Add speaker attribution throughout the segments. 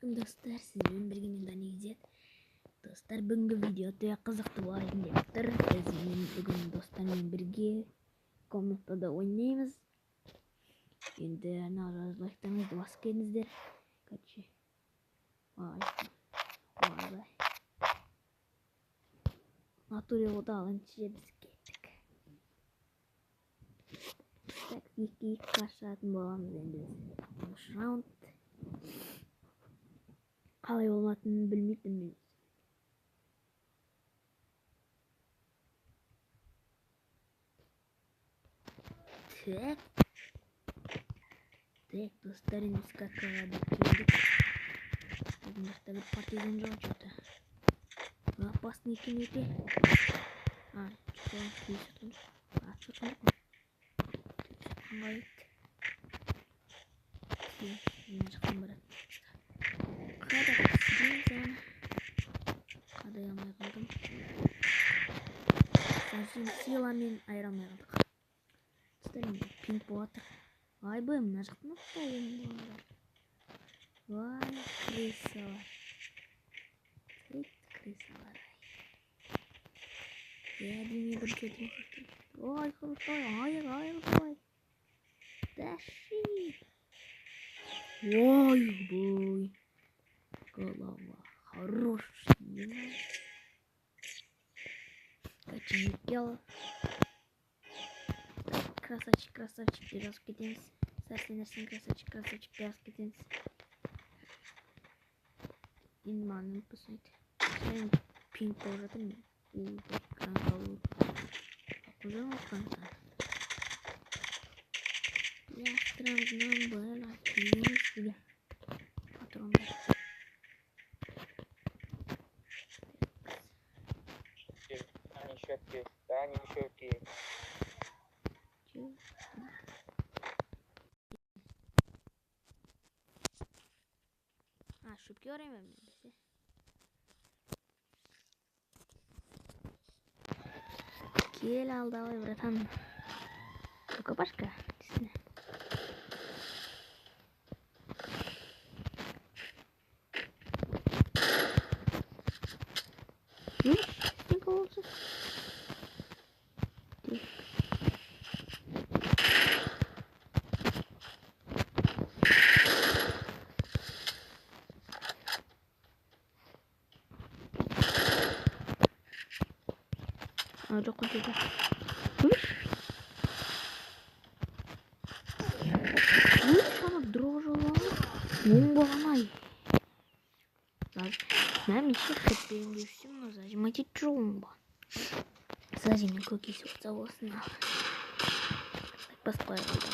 Speaker 1: Достар, сізбен бірге мен Данигзет. Достар, бүгінгі видео өте қызықты болады деп тұр. Біз бүгін достармен бірге комнатада ойнаймыз. Енді лайктарыңызды басып кетіңіздер. Короче. Ой. Натуре одалыншы біз кеттік. Так, екі қашатын боламыз енді біз. Раунд. Қалай болматынын білмейтінмін. Так, достар, енді скакаға деп келдік. Бүгін жақта бір партизан жоқ что-то. Опасный екен өте. Что-то кейсетін. Атшатын жоқ. Қаңғайт. Мен жақтан барады. Қада сидейміз. Қадай алмай қалдым. Сәжін силамен айырамай қалдық. Пинг болады. Айбай, мына жақтан ма? Вай, крысалар. Крысалар. Я дене бір кетіп. Ой, құрыстай, айыр. Тащи. Ой, бой. Голова хорошая. Качинекел. Красавчик, перес кетеміз. Сәрсен, красавчик, перес кетеміз. Енді маңын пысайды. Сәйін пинг болып жатыр мен. Қанқалу. Ақылжан қанқан. Ястырамыздан бұл әкелеміз бігә. Патрондар.
Speaker 2: Тани щетки.
Speaker 1: Шубки орайым бізде. Кел алдавай, братан. Рукопашка. Стенка болсы. Жоқ қойды. Ана дрожала. Оң болған ай. Мәм еще хэтпейін көрсем, но зажимайте жолын ба. Зажимнен көкесі отса болсын. Баспай қалды.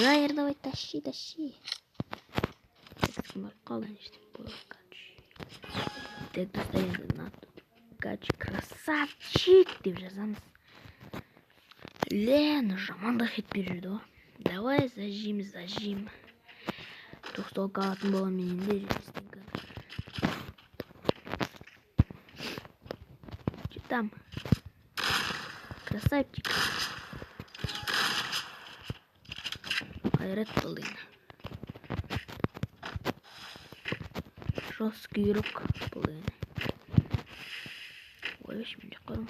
Speaker 1: Жайыр, давай, тащи. Кім барып қалдан ештеп болады. Так, достар, енді нату. Красавчик деп жазамыз. Лен, жаманда хетпей жүрді. Давай зажим. Тоқталға алатын болам мен енді жүрістен. Че там? Красавчик. Қайрат болдың. Жесткий рук болдың. Ой, мен жаққарым.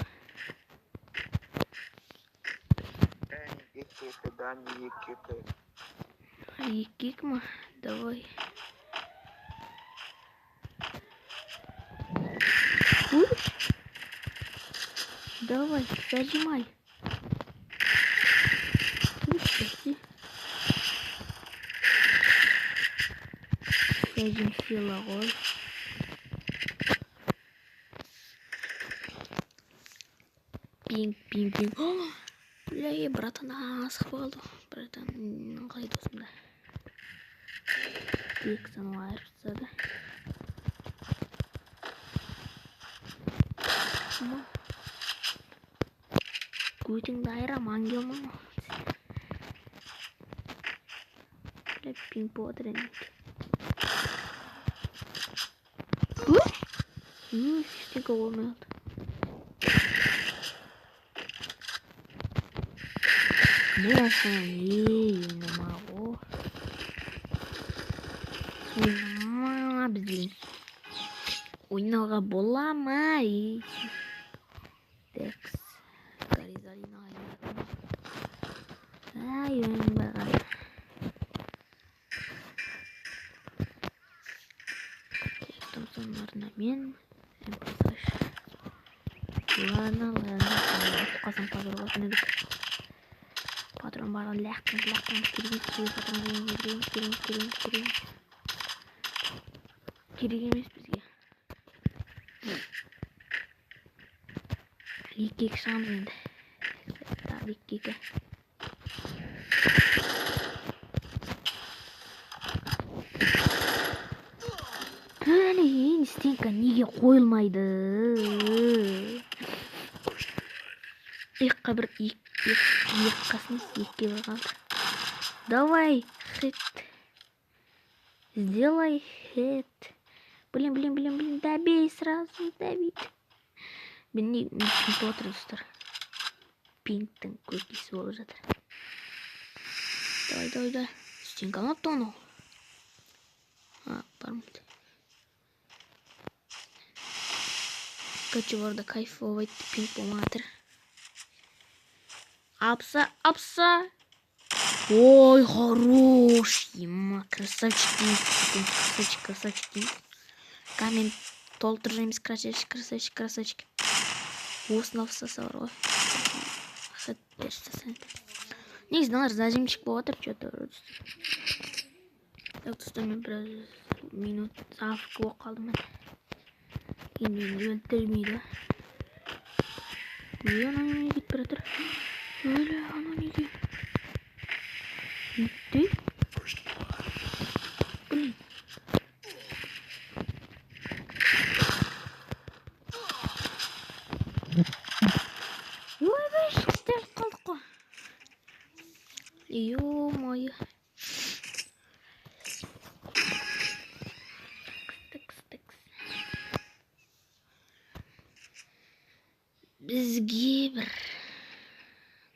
Speaker 2: Дани екеті.
Speaker 1: Екек ма? Давай. Давай, зажимай. Зажим сила ғой. Пинг. Бля, братан, асық қалды. Братан, қалай досымда. Тек сану айырып тастады. Көтіңді айырам, ангелмын. Бля, пинг болады рәне. Ештеңке болмай қалды. Я не могу. ойнауға бола ма? Текс. Горизалина ойнатым. Ай, ойнбаған. Томсон орнамент. Ладно. Отқасам пазар болсын едік. Патрон барын ләқтім. Керек емес бізге. Ликек шығамыз енді. Ликекі. Блин, стенка неге қойылмайды? Бір қасын екке бір қалды. Давай, хит. Сделай хит. Блин, добей сразу, добей. Блин, не отыр достар. Пинктің көкесі болып жатыр. Давай. Стенканы атты оны. Бармайды. Качеварда кайфовать пинг болматыр. Апса. Ой, хорош. Ема, красавчики. Камень толтыржаймыз, красавчик. Осынау саса бар ғой. Не знаю, зажимчик болатыр, что-то. Так, достар, мен біраз минут завық болып қалдым. Енді өлтірмейді. Ана не кетіп біратыр? Ана неге? Нүтті? Блин. Ой, істеп қалдық қой. Ё-моё. Бізге бір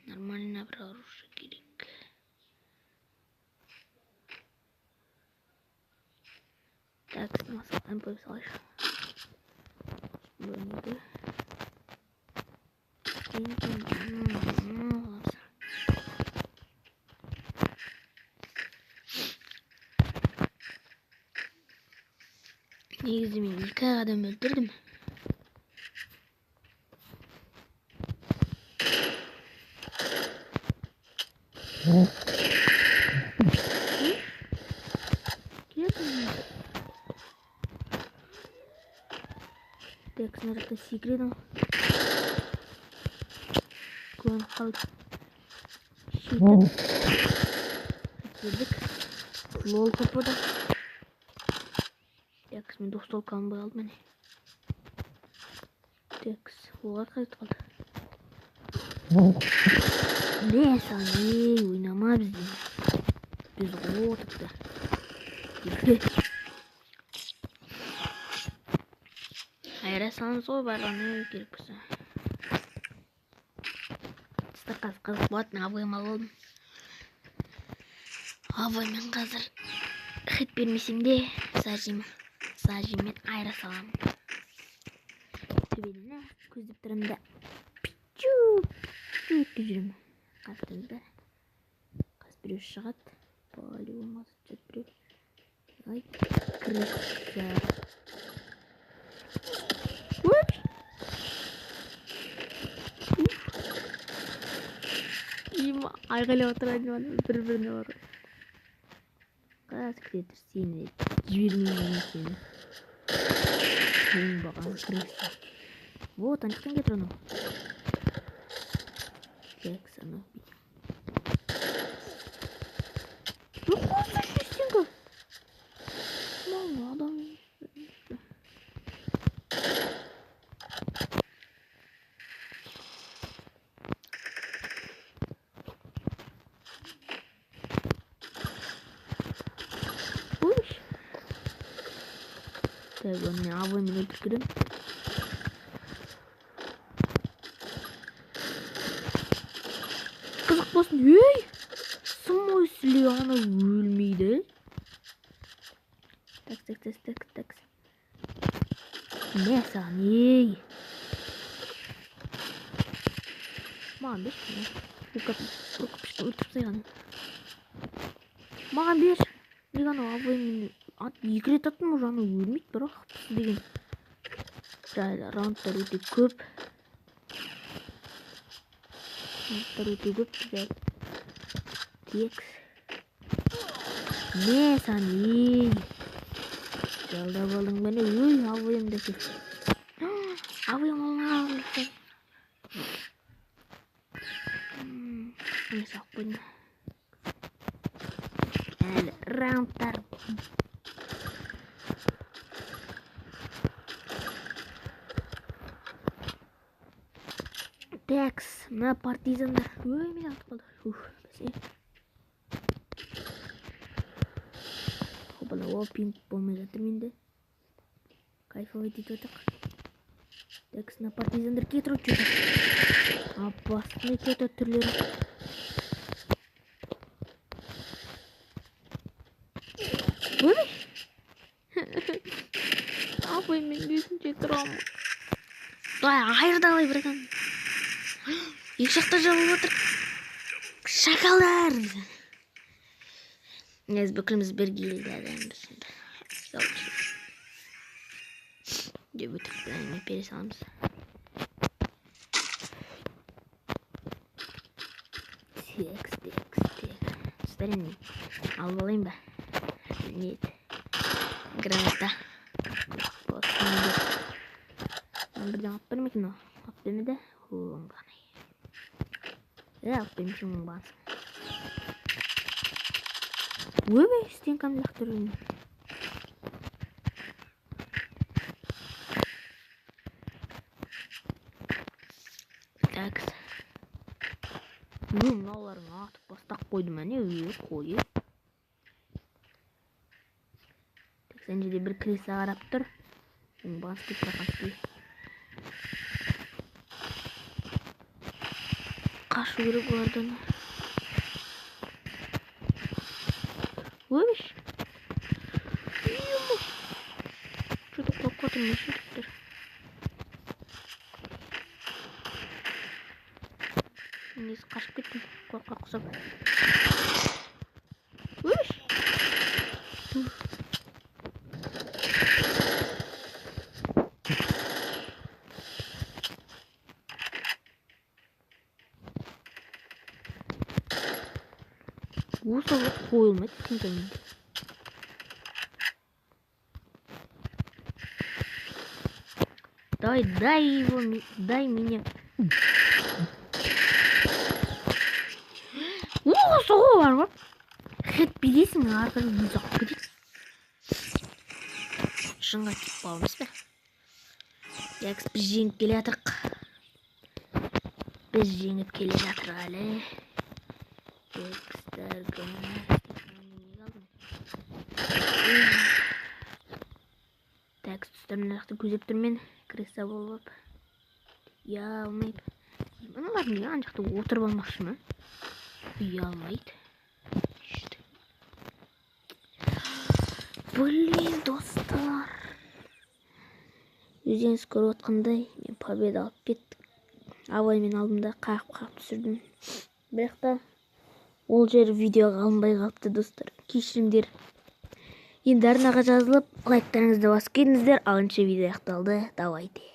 Speaker 1: нормально бір оружие керек. Так, масақтан бөліп салайық. Бөлінді. Негізі мен 2 адам өлтірдім. Так, смотри, секретом. Клон қалды. Сөйтіп. Өтедік. Лол топыда. Так, мен достолқаны бай алды мәне. Так, олға қайт қалды. Не саңей, ойнама бізде. Біз ғотыпты. Айра салымыз ғой барғаны керек болса. Қызық болатын абайым алып. Абаймен қазір хит бермесем де сажимен айра саламын. Төбеліне көздеп тұрымда пичу жүрім. Қастымда. Қас біреу шығады. Бали болмасы жат біреу. Ай, крыса. Айғайлап отырады бір-біріне бар. Қас күтетір сені, жібермеймін сені. Сен баған крыса. Вот, анықтан кетір анау. Так, санау. Қосы шестенгі. Мама, адам. Так, мен абаймен өлтіріп кедім. Қызық болсын. Ей! Смысле, ана өлмейді? Так. Не саған, ей. Маған берші, не? Өкіпішті өлтіріп сайғаның. Маған бер. Неге анау абаймен екі рет аттым, уже аны өлмейді, бірақ пысы деген. Жайлы, раундтар өте көп. Жайлы. Текс. Не саған, ей. Жалдап алдың бәне, өй, абайымды кел. Абайым олыңа. Не сақ қойдың. Әлі раундтар. Текс, мына партизандар. Өй, мен атып қалды. Бәсе. Хопала, о, пинг болмай жатыр менде. Кайфовый етіп отық. Текс, мына партизандар кетір өтчеді. Опасный кеті түрлері. Өй! Абай, мен бесінші тұрамын. Айырдалай бірген. Екі жақта жабылып отыр. Шакалдар. Біз бүкіліміз бірге елдеріміз. Деп өтіп әңгіме бере саламыз. Текс. Старин, алып алайын ба? Нет. Граната. Бірден алып бермейтін о. Алып бермеді. Оңғаны. Алып бермейшін оңғансың. Өбе, стенкамды лақтырын. Тәкс. Мыналарын атып бастақ қойдым әне, қойып. Тәксен жерде бір креса қарап тұр. Оңғанский, прақанский. Қашу керек олардан. Өбеш. Что-то құлап қатыр мешін тұптыр. Несі қашып кеттім. Қорқа құсап. Өбеш. Осы қойылмайды тыңдайын. Дай его, дай меня. О, соғы бар ма? Хет бересің, арқылы мұзақ көрек. Шынға тек бауымыз ба? Текс, біз жеңіп келе атырық. Біз жеңіп келе жатыр әлі. Текстер Текст тұстармен ақты көзеп тұрмен. Креса болып. Я алмайды. Мұнылар не ан жақта отырып алмақшы ма? Я алмайды. Блин, достар. Өздеріңіз көріп отқандай, мен победа алып кеттік. Абаймен алдымда қағып түсірдім. Бірақ та ол жер видеоға алынбай қалыпты, достар. Кешіріңдер. Енді арнаға жазылып, лайктарыңызды басып кетіңіздер. Алыншы видео аяқталды. Давайте.